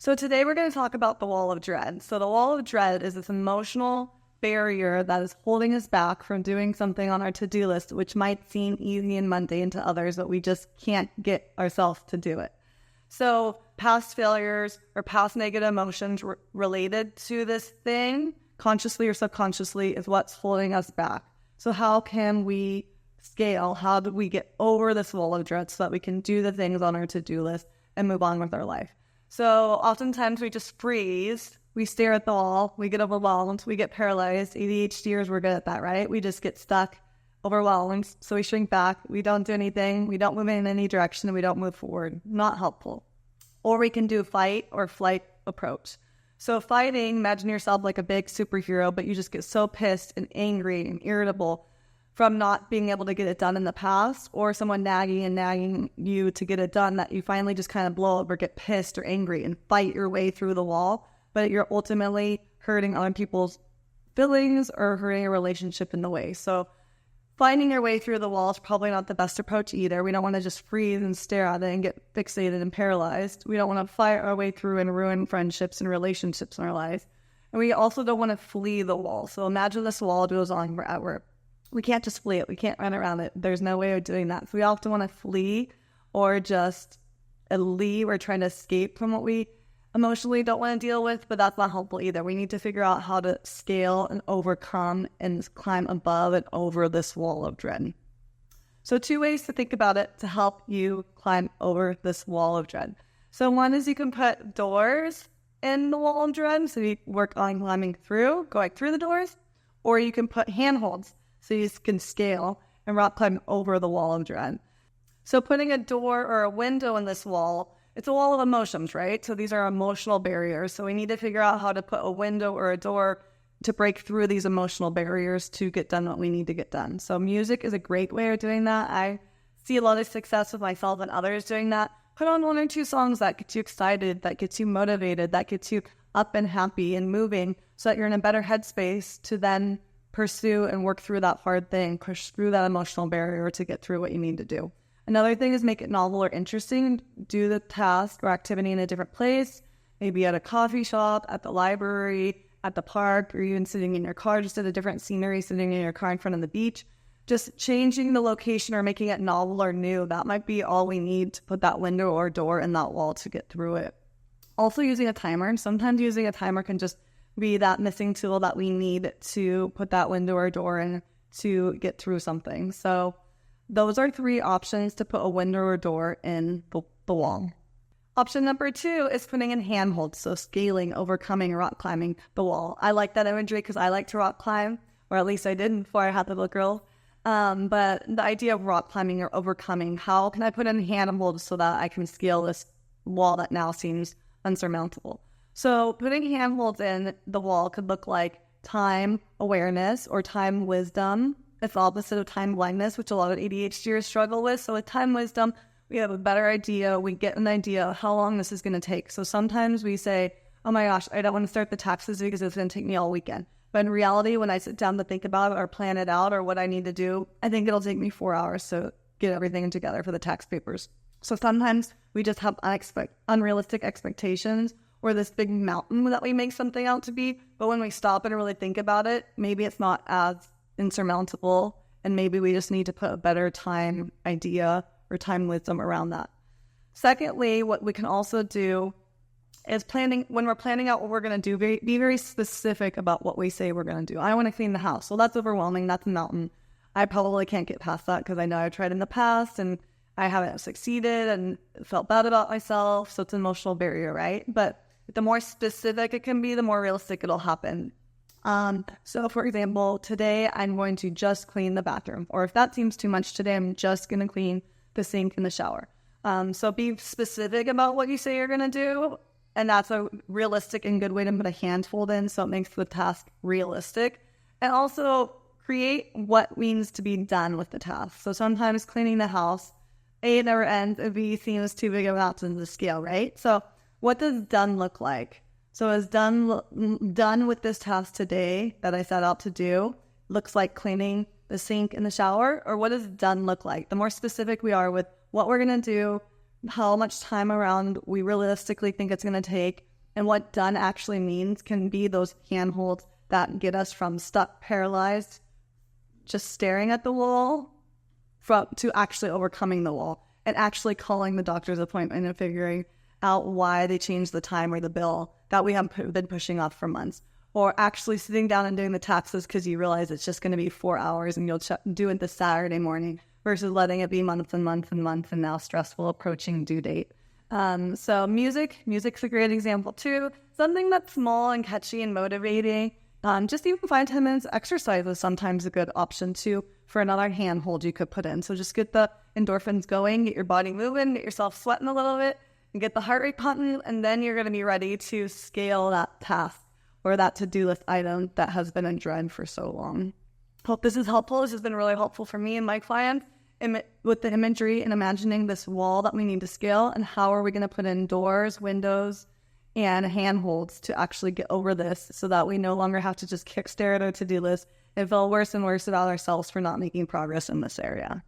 So today we're going to talk about the wall of dread. So the wall of dread is this emotional barrier that is holding us back from doing something on our to-do list, which might seem easy and mundane to others, but we just can't get ourselves to do it. So past failures or past negative emotions related to this thing, consciously or subconsciously, is what's holding us back. So how can we scale? How do we get over this wall of dread so that we can do the things on our to-do list and move on with our life? So oftentimes we just freeze, we stare at the wall, we get overwhelmed, we get paralyzed. ADHDers, we're good at that, right? We just get stuck, overwhelmed, so we shrink back, we don't do anything, we don't move in any direction, and we don't move forward. Not helpful. Or we can do fight or flight approach. So fighting, imagine yourself like a big superhero, but you just get so pissed and angry and irritable from not being able to get it done in the past, or someone nagging you to get it done, that you finally just kind of blow up or get pissed or angry and fight your way through the wall, but you're ultimately hurting other people's feelings or hurting a relationship in the way. So finding your way through the wall is probably not the best approach either. We don't want to just freeze and stare at it and get fixated and paralyzed. We don't want to fight our way through and ruin friendships and relationships in our lives. And we also don't want to flee the wall. So imagine this wall goes on forever. We can't just flee it. We can't run around it. There's no way of doing that. So we often want to flee or just leave or trying to escape from what we emotionally don't want to deal with, but that's not helpful either. We need to figure out how to scale and overcome and climb above and over this wall of dread. So 2 ways to think about it to help you climb over this wall of dread. So one is you can put doors in the wall of dread, so you work on climbing through, going through the doors, or you can put handholds, so you can scale and rock climb over the wall of dread. So putting a door or a window in this wall, it's a wall of emotions, right? So these are emotional barriers. So we need to figure out how to put a window or a door to break through these emotional barriers to get done what we need to get done. So music is a great way of doing that. I see a lot of success with myself and others doing that. Put on 1 or 2 songs that gets you excited, that gets you motivated, that gets you up and happy and moving so that you're in a better headspace to then pursue and work through that hard thing, push through that emotional barrier to get through what you need to do. Another thing is make it novel or interesting. Do the task or activity in a different place, maybe at a coffee shop, at the library, at the park, or even sitting in your car, just at a different scenery, sitting in your car in front of the beach. Just changing the location or making it novel or new. That might be all we need to put that window or door in that wall to get through it. Also using a timer. Sometimes using a timer can just be that missing tool that we need to put that window or door in to get through something. So those are 3 options to put a window or door in the wall. Option number 2 is putting in handholds, so scaling, overcoming, rock climbing the wall. I like that imagery because I like to rock climb, or at least I did before I had the little girl. But the idea of rock climbing or overcoming, how can I put in handholds so that I can scale this wall that now seems unsurmountable? So putting handholds in the wall could look like time awareness or time wisdom. It's the opposite of time blindness, which a lot of ADHDers struggle with. So with time wisdom, we have a better idea. We get an idea of how long this is going to take. So sometimes we say, oh my gosh, I don't want to start the taxes because it's going to take me all weekend. But in reality, when I sit down to think about it or plan it out or what I need to do, I think it'll take me 4 hours to get everything together for the tax papers. So sometimes we just have unrealistic expectations or this big mountain that we make something out to be. But when we stop and really think about it, maybe it's not as insurmountable, and maybe we just need to put a better time idea or time wisdom around that. Secondly, what we can also do is when we're planning out what we're going to do, be very specific about what we say we're going to do. I want to clean the house. Well, that's overwhelming. That's a mountain. I probably can't get past that because I know I've tried in the past and I haven't succeeded and felt bad about myself. So it's an emotional barrier, right? But the more specific it can be, the more realistic it'll happen. So for example, today I'm going to just clean the bathroom. Or if that seems too much today, I'm just going to clean the sink and the shower. So be specific about what you say you're going to do. And that's a realistic and good way to put a handhold in so it makes the task realistic. And also create what needs to be done with the task. So sometimes cleaning the house, A, it never ends, and B, seems too big of an mountain to scale, right? So what does done look like? So as done with this task today that I set out to do, looks like cleaning the sink and the shower, or what does done look like? The more specific we are with what we're going to do, how much time around we realistically think it's going to take, And what done actually means can be those handholds that get us from stuck, paralyzed, just staring at the wall, to actually overcoming the wall and actually calling the doctor's appointment and figuring out why they changed the time or the bill that we have been pushing off for months. Or actually sitting down and doing the taxes because you realize it's just going to be 4 hours and you'll do it this Saturday morning versus letting it be months and months and months and now stressful approaching due date. So music's a great example too. Something that's small and catchy and motivating. Just even 5-10 minutes exercise is sometimes a good option too for another handhold you could put in. So just get the endorphins going, get your body moving, get yourself sweating a little bit, and get the heart rate pumping, and then you're going to be ready to scale that task or that to-do list item that has been in dread for so long. Hope this is helpful. This has been really helpful for me and my clients with the imagery and imagining this wall that we need to scale and how are we going to put in doors, windows, and handholds to actually get over this so that we no longer have to just kick stare at our to-do list and feel worse and worse about ourselves for not making progress in this area.